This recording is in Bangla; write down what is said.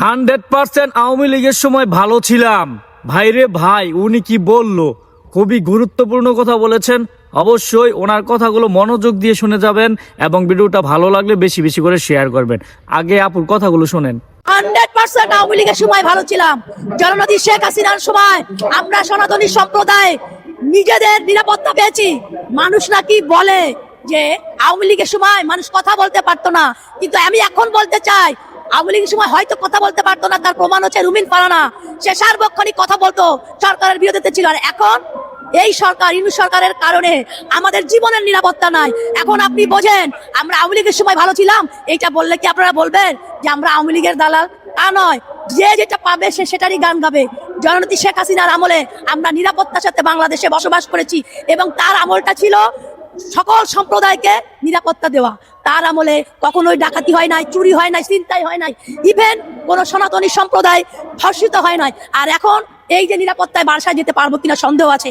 100% আওয়ামী লীগের সময় ভালো ছিলাম। ভাইরে ভাই, উনি কি বললো? খুবই গুরুত্বপূর্ণ কথা বলেছেন। অবশ্যই ওনার কথাগুলো মনোযোগ দিয়ে শুনে যাবেন এবং ভিডিওটা ভালো লাগলে বেশি বেশি করে শেয়ার করবেন। আগে আপুর কথাগুলো শোনেন। 100% আওয়ামী লীগের সময় ভালো ছিলাম। জননেত্রী শেখ হাসিনার সময় আমরা সনাতনী সম্প্রদায় নিজেদের নিরাপত্তা পেয়েছি। মানুষ নাকি বলে যে আওয়ামী লীগের সময় মানুষ কথা বলতে পারতো না, কিন্তু আমি এখন বলতে চাই আওয়ামী লীগের সময় হয়তো কথা বলতে পারতো না, তার প্রমাণ হচ্ছে রুমিন ফারানা। সে সার্বক্ষণিক কথা বলতো, সরকারের বিরোধিতা ছিল। আর এখন এই সরকার, ইউনূস সরকারের কারণে আমাদের জীবনের নিরাপত্তা নাই। এখন আপনি বোঝেন আমরা আওয়ামী লীগের সময় ভালো ছিলাম, এইটা বললে কি আপনারা বলবেন যে আমরা আওয়ামী লীগের দালাল? তা নয়, যে যেটা পাবে সে সেটারই গান গাবে। জননেত্রী শেখ হাসিনার আমলে আমরা নিরাপত্তার সাথে বাংলাদেশে বসবাস করেছি এবং তার আমলটা ছিল সকল সম্প্রদায়কে নিরাপত্তা দেওয়া। তার আমলে কখনোই ডাকাতি হয় নাই, চুরি হয় নাই, ছিনতাই হয় নাই, ইভেন কোন সনাতনী সম্প্রদায় ধর্ষিত হয় নাই। আর এখন এই যে নিরাপত্তায় বাসায় যেতে পারবো কিনা সন্দেহ আছে।